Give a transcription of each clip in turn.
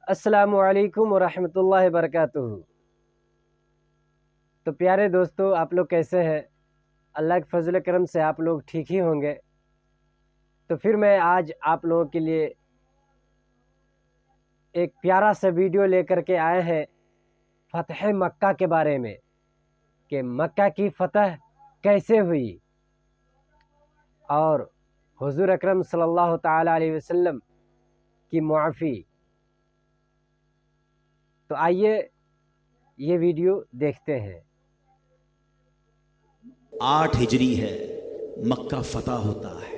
अस्सलामु अलैकुम वरहमतुल्लाहि वबरकातुहू। तो प्यारे दोस्तों, आप लोग कैसे हैं? अल्लाह के फजल करम से आप लोग ठीक ही होंगे। तो फिर मैं आज आप लोगों के लिए एक प्यारा सा वीडियो लेकर के आए हैं फ़तह मक्का के बारे में, कि मक्का की फ़तह कैसे हुई और हुज़ूर अकरम सल्लल्लाहु ताला अलैहि वसल्लम की मुआफ़ी। तो आइए ये वीडियो देखते हैं। 8 हिजरी है, मक्का फतह होता है।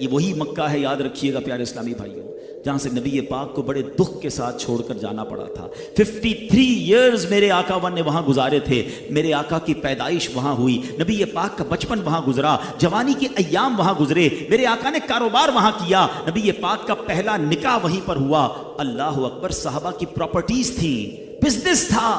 ये वही मक्का है, याद रखिएगा प्यारे इस्लामी भाइयों, जहां से नबी पाक को बड़े दुख के साथ छोड़कर जाना पड़ा था। 53 इयर्स मेरे आका ने वहां गुजारे थे। मेरे आका की पैदाइश वहां हुई, नबी पाक का बचपन वहां गुजरा, जवानी के अय्याम वहां गुजरे। मेरे आका ने कारोबार वहां किया, नबी पाक का पहला निकाह वहीं पर हुआ। अल्लाह अकबर, साहबा की प्रॉपर्टीज थी, बिजनेस था,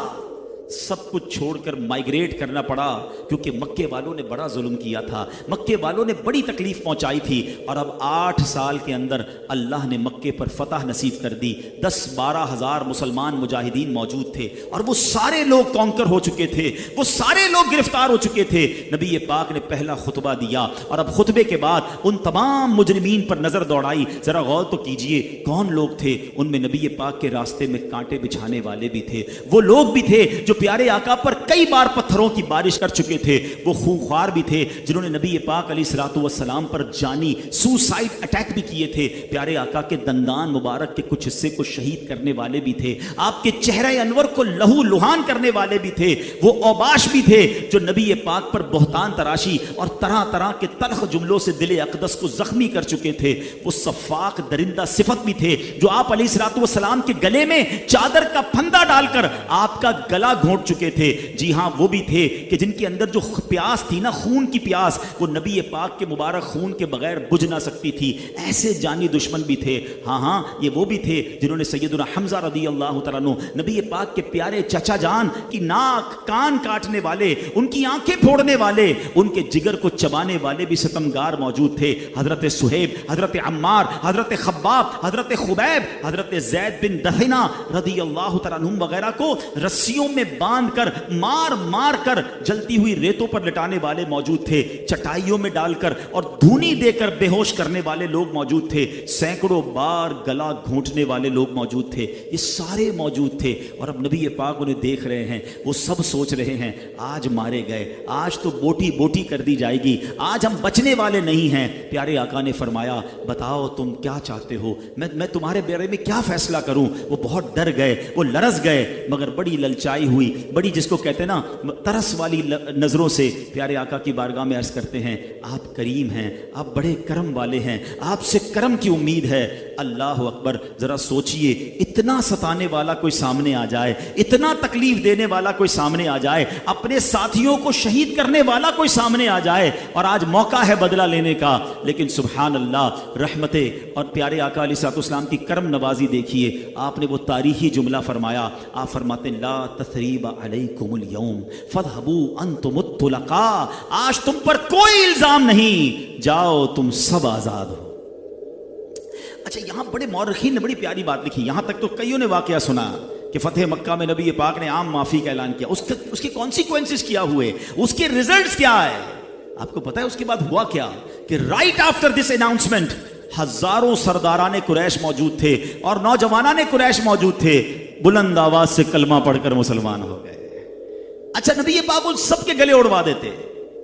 सब कुछ छोड़कर माइग्रेट करना पड़ा, क्योंकि मक्के वालों ने बड़ा जुल्म किया था, मक्के वालों ने बड़ी तकलीफ पहुंचाई थी। और अब 8 साल के अंदर अल्लाह ने मक्के पर फतह नसीब कर दी। 10-12 हज़ार मुसलमान मुजाहिदीन मौजूद थे और वो सारे लोग कॉन्कर हो चुके थे, वो सारे लोग गिरफ्तार हो चुके थे। नबी पाक ने पहला खुतबा दिया और अब खुतबे के बाद उन तमाम मुजरिमीन पर नजर दौड़ाई। जरा गौर तो कीजिए, कौन लोग थे उनमें? नबी पाक के रास्ते में कांटे बिछाने वाले भी थे, वो लोग भी थे जो प्यारे आका पर कई बार पत्थरों की बारिश कर चुके थे, वो खूंखार भी थे जिन्होंने नबी पाक अलैहिस्सलातु वस्सलाम पर जानी सुसाइड अटैक भी किए थे। प्यारे आका के दंदान मुबारक के कुछ हिस्से को शहीद करने वाले भी थे, आपके चेहरे अनवर को लहू लुहान करने वाले भी थे। वो औबाश भी थे जो नबी पाक पर बहतान तराशी और तरह तरह के तल्ख जुमलों से दिले अक़दस को जख्मी कर चुके थे। वो सफ़ाक दरिंदा सिफत भी थे जो आप अलैहिस्सलातु वस्सलाम के गले में चादर का फंदा डालकर आपका गला घोंट चुके थे। जी हां, वो भी थे कि जिनके अंदर जो प्यास थी ना, खून की प्यास, वो नबी पाक के मुबारक खून के बगैर बुझ ना सकती थी। ऐसे जानी दुश्मन भी थे। हाँ, ये वो भी थे जिन्होंने सैयदुना हमजा रज़ियल्लाहु तआला अन्हु, नबी पाक के प्यारे चचा जान की नाक कान काटने वाले, उनकी आंखें फोड़ने वाले, उनके जिगर को चबाने वाले भी सितमगार मौजूद थे। हजरत सुहेब, हजरत अम्मार, हजरत खब्बाब, हजरत खुबैब, हजरत ज़ैद बिन दहिना रज़ियल्लाहु तआला अन्हुम वगैरह को रस्सियों में बांध कर मार मार कर जलती हुई रेतों पर लटाने वाले मौजूद थे, चटाइयों में डालकर और धूनी देकर बेहोश करने वाले लोग मौजूद थे, सैकड़ों बार गला घोंटने वाले लोग मौजूद थे। ये सारे मौजूद थे और अब नबी पाक उन्हें देख रहे हैं। वो सब सोच रहे हैं, आज मारे गए, आज तो बोटी बोटी कर दी जाएगी, आज हम बचने वाले नहीं हैं। प्यारे आका ने फरमाया, बताओ तुम क्या चाहते हो, मैं तुम्हारे बारे में क्या फैसला करूं? वो बहुत डर गए, वो लरस गए, मगर बड़ी ललचाई हुई, बड़ी जिसको कहते हैं ना तरस वाली नजरों से प्यारे आका की बारगाह में अर्ज करते हैं, आप करीम हैं, आप बड़े करम वाले हैं, आपसे करम की उम्मीद है। अल्लाह अकबर, जरा सोचिए, इतना सताने वाला कोई सामने आ जाए, इतना तकलीफ देने वाला कोई सामने आ जाए, अपने साथियों को शहीद करने वाला कोई सामने आ जाए, और आज मौका है बदला लेने का। लेकिन सुभान अल्लाह, रहमतें और प्यारे आका अलैहिस्सलाम की करम नवाजी देखिए। आपने वो तारीखी जुमला फरमाया, आप फरमाते, ला तसरीबा अलैकुमुल यौम फज़हबू अंतुमुत तुलका, आज तुम पर कोई इल्जाम नहीं, जाओ तुम सब आजाद हो। अच्छा, यहां बड़े मौरखीन ने बड़ी प्यारी बात लिखी। यहां तक तो कईयों ने वाकया सुना कि फतेह मक्का में नबी पाक ने आम माफी का ऐलान किया, उसके कॉन्सिक्वेंसेस क्या हुए, उसके रिजल्ट्स क्या है। आपको पता है उसके बाद हुआ क्या? कि राइट आफ्टर दिस अनाउंसमेंट हजारों सरदाराने कुरैश मौजूद थे और नौजवानाने कुरैश मौजूद थे, बुलंद आवाज से कलमा पढ़कर मुसलमान हो गए। अच्छा, नबी पाक उन सबके गले उड़वा देते,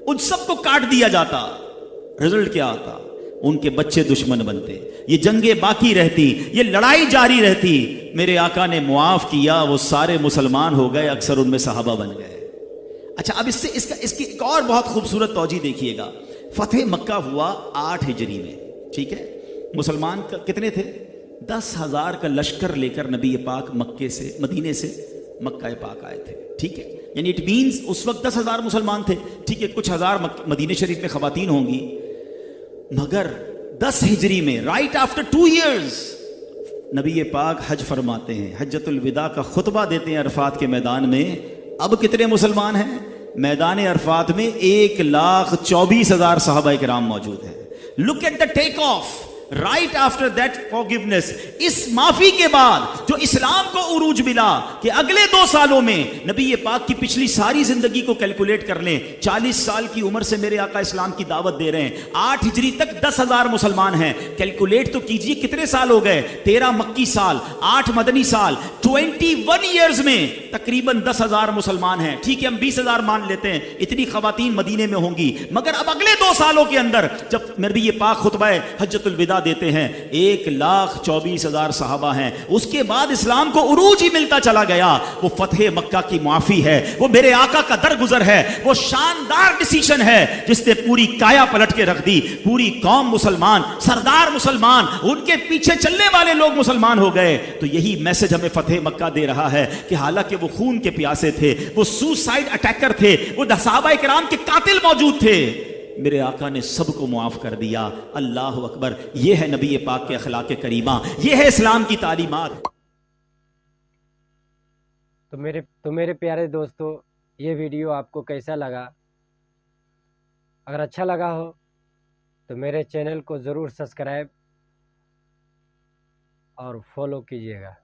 उन सबको काट दिया जाता। रिजल्ट क्या आता? उनके बच्चे दुश्मन बनते, ये जंगे बाकी रहती, ये लड़ाई जारी रहती। मेरे आका ने मुआफ किया, वो सारे मुसलमान हो गए, अक्सर उनमें सहाबा बन गए। अच्छा, अब इसकी एक और बहुत खूबसूरत तौजी देखिएगा। फतेह मक्का हुआ 8 हिजरी में, ठीक है। मुसलमान कितने थे? 10,000 का लश्कर लेकर नबी पाक मदीने से मक्का पाक आए थे, ठीक है। यानी इट मीन्स उस वक्त 10,000 मुसलमान थे, ठीक है। कुछ हजार मदीने शरीफ में खवातीन होंगी, मगर 10 हिजरी में राइट आफ्टर 2 years नबी पाक हज फरमाते हैं, हज्जतुल विदा का खुतबा देते हैं अरफात के मैदान में। अब कितने मुसलमान हैं मैदान अरफात में? 1,24,000 सहाबा किराम मौजूद हैं। Look at the take off, right after that forgiveness, इस माफी के बाद जो इस्लाम को उरूज मिला कि अगले 2 सालों में नबी पाक की पिछली सारी जिंदगी को कैलकुलेट कर लें, 40 साल की उम्र से मेरे आका इस्लाम की दावत दे रहे हैं, 8 हिजरी तक 10,000 मुसलमान हैं। कैलकुलेट तो कीजिए कितने साल हो गए, 13 मक्की साल, 8 मदनी साल, 21 ईयर्स में तकरीबन 10,000 मुसलमान हैं। ठीक है, हम 20,000 मान लेते हैं, इतनी खवातीन मदीने में होंगी। मगर अब अगले 2 सालों के अंदर जब नबी पाक खुतबा हज्जतुल विदा देते हैं, 1,24,000 सहाबा हैं। उसके बाद इस्लाम को उरूज ही मिलता चला गया। वो फतह मक्का की माफी है, वो मेरे आका का दरगुजर है, वो शानदार डिसीजन है जिसने पूरी काया पलट के रख दी। पूरी कौम मुसलमान, सरदार मुसलमान, उनके पीछे चलने वाले लोग मुसलमान हो गए। तो यही मैसेज हमें फतह मक्का दे रहा है कि हालांकि वो खून के प्यासे थे, वो सुसाइड अटैकर थे, वो सहाबा किराम के कातिल मौजूद थे, मेरे आका ने सबको मुआफ कर दिया। अल्लाह अकबर। यह है नबी पाक के अखलाक करीमा, यह है इस्लाम की तालीमात। तो मेरे प्यारे दोस्तों, ये वीडियो आपको कैसा लगा? अगर अच्छा लगा हो तो मेरे चैनल को ज़रूर सब्सक्राइब और फॉलो कीजिएगा।